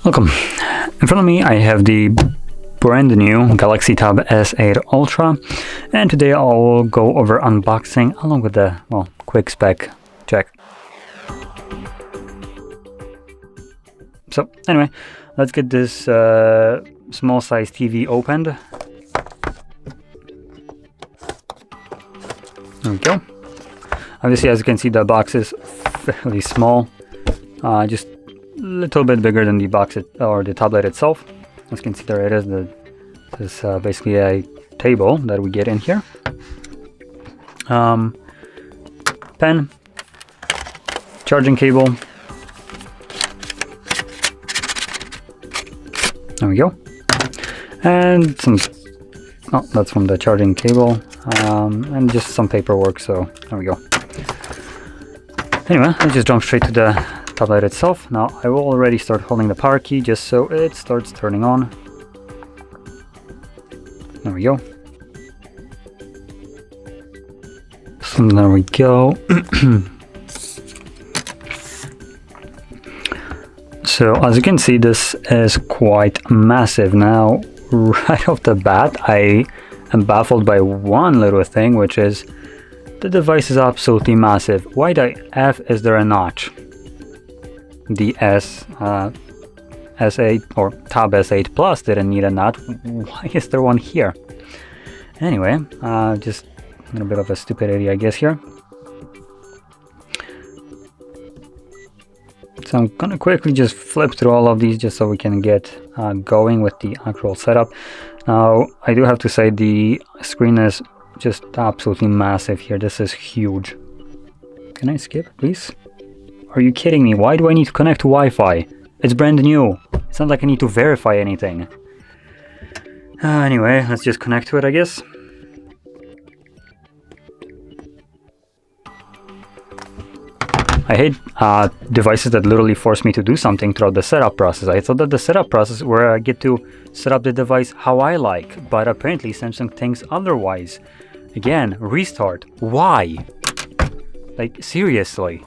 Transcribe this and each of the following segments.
Welcome. In front of me I have the brand new Galaxy Tab S8 Ultra, and today I'll go over unboxing along with the quick spec check. So anyway, let's get this small size TV opened. There we go. Obviously, as you can see, the box is fairly small, just a little bit bigger than the box or the tablet itself. As you can see, there it is. This is basically a table that we get in here. Pen, charging cable. There we go. And some. Oh, that's from the charging cable. And just some paperwork. So there we go. Anyway, let's just jump straight to the tablet itself. Now I will already start holding the power key just so it starts turning on. There we go. So there we go. So as you can see, this is quite massive. Now right off the bat I am baffled by one little thing, which is the device is absolutely massive. Why the F is there a notch? The S8 or Tab S8 Plus didn't need a notch. Why is there one here? Anyway, just a little bit of a stupidity, I guess, here. So I'm gonna quickly just flip through all of these just so we can get going with the actual setup. Now, I do have to say the screen is just absolutely massive here. This is huge. Can I skip, please? Are you kidding me? Why do I need to connect to Wi-Fi? It's brand new. It's not like I need to verify anything. Anyway, let's just connect to it, I guess. I hate devices that literally force me to do something throughout the setup process. I thought that the setup process where I get to set up the device how I like, but apparently Samsung thinks otherwise. Again, restart. Why? Like, seriously.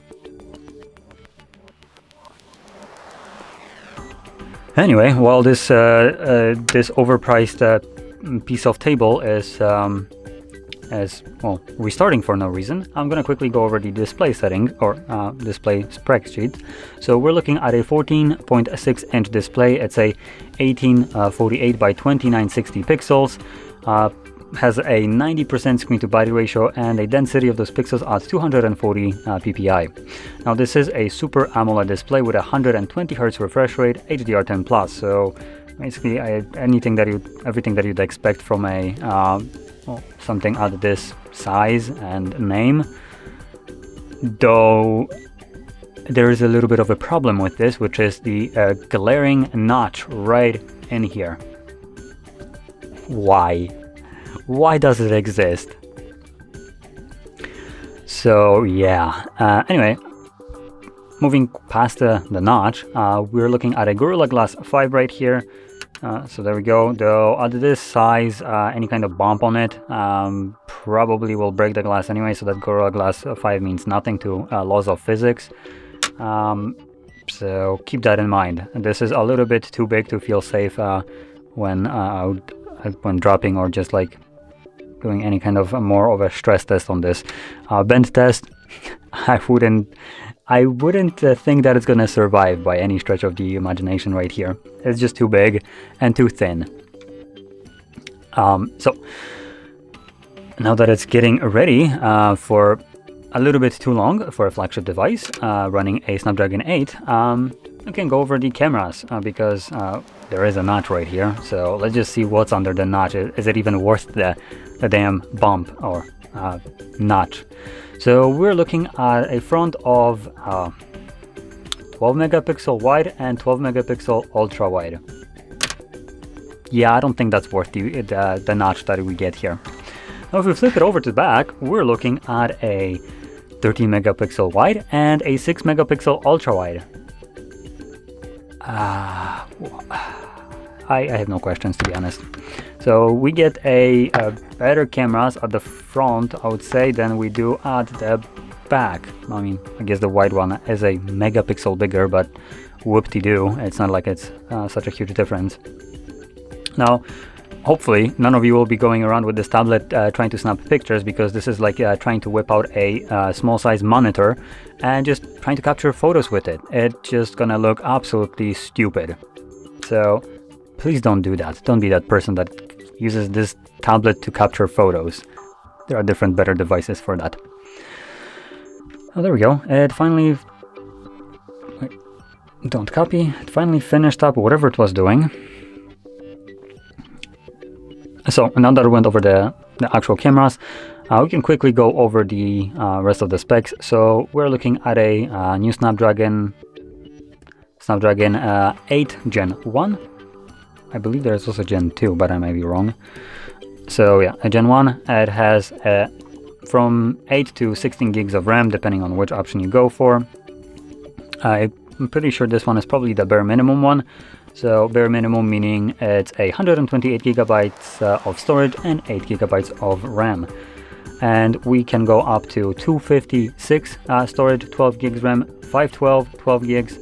Anyway, while this this overpriced piece of table is restarting for no reason, I'm gonna quickly go over the display setting or display spec sheet. So we're looking at a 14.6 inch display. It's a 1848 by 2960 pixels. Has a 90% screen to body ratio and a density of those pixels at 240 ppi. Now this is a Super AMOLED display with a 120 Hz refresh rate, HDR10+. So basically everything that you'd expect from a something at this size and name. Though there is a little bit of a problem with this, which is the glaring notch right in here. Why? Why does it exist? So yeah, anyway, moving past the notch, we're looking at a Gorilla Glass 5 right here. So there we go. Though at this size, any kind of bump on it probably will break the glass anyway, so that Gorilla Glass 5 means nothing to laws of physics. So keep that in mind. This is a little bit too big to feel safe when dropping or just like doing any kind of more of a stress test on this. Bend test, I wouldn't think that it's gonna survive by any stretch of the imagination right here. It's just too big and too thin. So now that it's getting ready for a little bit too long for a flagship device running a Snapdragon 8, I can go over the cameras because there is a notch right here. So let's just see what's under the notch. Is it even worth the damn bump or notch? So we're looking at a front of 12 megapixel wide and 12 megapixel ultra wide. Yeah, I don't think that's worth the notch that we get here. Now if we flip it over to the back, we're looking at a 13 megapixel wide and a 6 megapixel ultra wide. I have no questions, to be honest. So we get a better cameras at the front, I would say, than we do at the back. I mean, I guess the wide one is a megapixel bigger, but whoop-de-doo, it's not like it's such a huge difference. Now, hopefully none of you will be going around with this tablet trying to snap pictures, because this is like trying to whip out a small size monitor and just trying to capture photos with it. It's just gonna look absolutely stupid. So please don't do that. Don't be that person that uses this tablet to capture photos. There are different, better devices for that. Oh, there we go. It finally... Wait, don't copy. It finally finished up whatever it was doing. So now that we went over the actual cameras, we can quickly go over the rest of the specs. So we're looking at a new Snapdragon 8 Gen 1. I believe there's also Gen 2, but I may be wrong. So yeah, a Gen 1. It has from 8 to 16 gigs of RAM, depending on which option you go for. I'm pretty sure this one is probably the bare minimum one. So bare minimum meaning it's 128 gigabytes of storage and 8 gigabytes of RAM. And we can go up to 256 storage, 12 gigs RAM, 512, 12 gigs,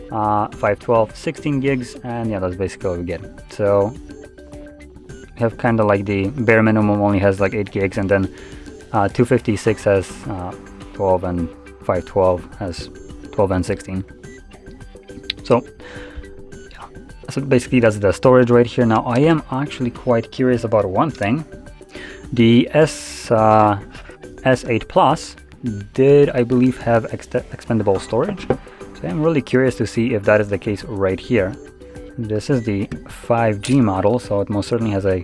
512, 16 gigs, and yeah, that's basically what we get. So we have kind of like the bare minimum only has like 8 gigs, and then 256 has 12, and 512 has 12 and 16. So basically that's the storage right here. Now I am actually quite curious about one thing. The S8 Plus did, I believe, have expandable storage. So I'm really curious to see if that is the case right here. This is the 5G model, so it most certainly has a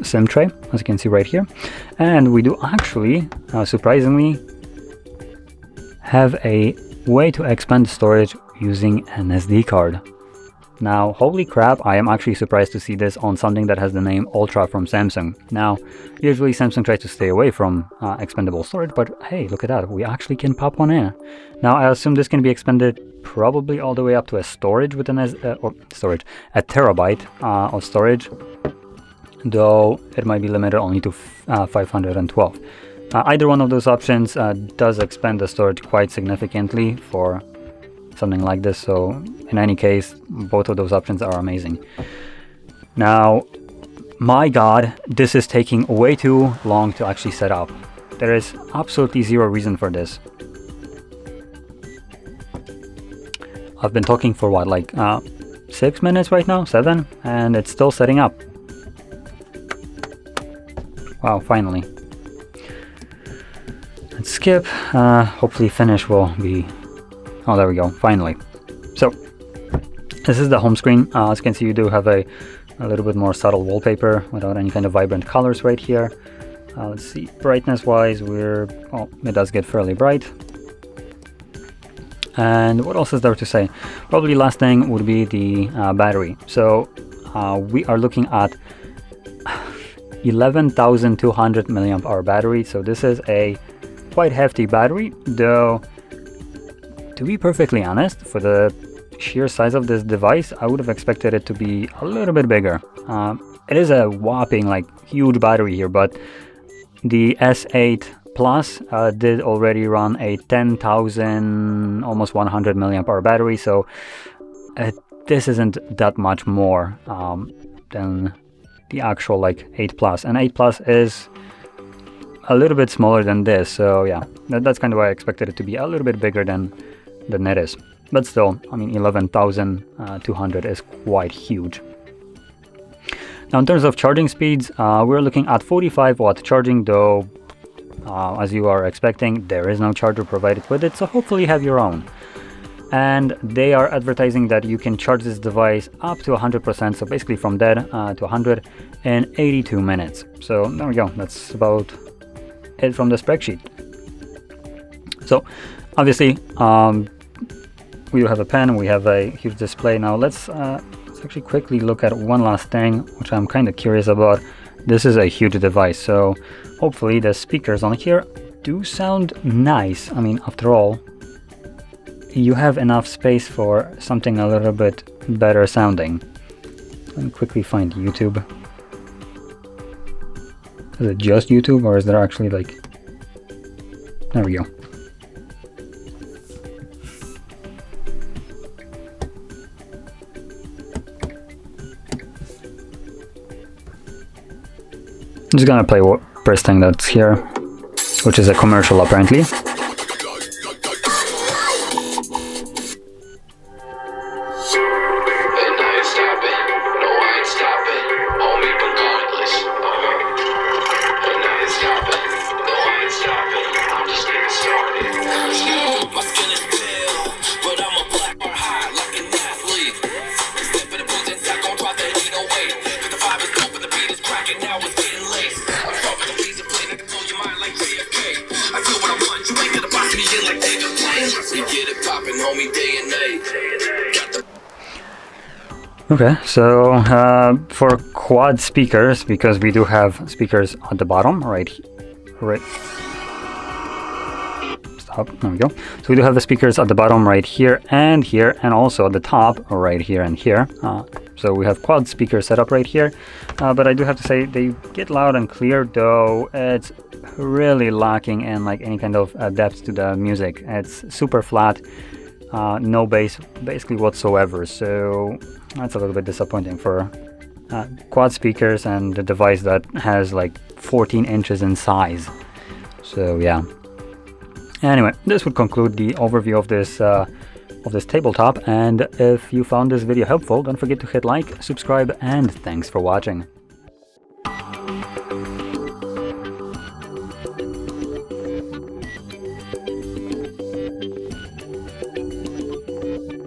SIM tray, as you can see right here. And we do actually, surprisingly, have a way to expand storage using an SD card. Now, holy crap, I am actually surprised to see this on something that has the name Ultra from Samsung. Now, usually Samsung tries to stay away from expandable storage, but hey, look at that, we actually can pop one in. Now, I assume this can be expanded probably all the way up to a storage with a terabyte of storage, though it might be limited only to 512. Either one of those options does expand the storage quite significantly for something like this, so in any case, both of those options are amazing. Now, my god, this is taking way too long to actually set up. There is absolutely zero reason for this. I've been talking for what, like 6 minutes right now, 7, and it's still setting up. Wow, finally. Let's skip. Hopefully finish will be... Oh, there we go, finally. So, this is the home screen. As you can see, you do have a little bit more subtle wallpaper without any kind of vibrant colors right here. Let's see, brightness-wise, it does get fairly bright. And what else is there to say? Probably last thing would be the battery. So, we are looking at 11,200 milliamp hour battery. So this is a quite hefty battery, though to be perfectly honest, for the sheer size of this device, I would have expected it to be a little bit bigger. It is a whopping, like, huge battery here, but the S8 Plus did already run a 10,000, almost 100 milliamp hour battery, so this isn't that much more than the actual, like, 8 Plus. And 8 Plus is a little bit smaller than this, so yeah, that's kind of why I expected it to be a little bit bigger than it is. But still, I mean, 11,200 is quite huge. Now, in terms of charging speeds, we're looking at 45 watt charging, though, as you are expecting, there is no charger provided with it, so hopefully you have your own. And they are advertising that you can charge this device up to 100%, so basically from dead to 100 in 82 minutes. So there we go, that's about it from the spec sheet. So obviously, we do have a pen, we have a huge display. Now let's actually quickly look at one last thing, which I'm kind of curious about. This is a huge device, so hopefully the speakers on here do sound nice. I mean, after all, you have enough space for something a little bit better sounding. Let me quickly find YouTube. Is it just YouTube, or is there actually like There we go. I'm just gonna play first thing that's here, which is a commercial apparently. Okay, so for quad speakers, because we do have speakers at the bottom, right. Stop. There we go. So we do have the speakers at the bottom right here, and also at the top right here and here. So we have quad speakers set up right here, but I do have to say they get loud and clear, though it's really lacking in like any kind of depth to the music. It's super flat, no bass basically whatsoever. So that's a little bit disappointing for quad speakers and a device that has like 14 inches in size. So yeah. Anyway, this would conclude the overview of this tabletop, and if you found this video helpful, don't forget to hit like, subscribe, and thanks for watching.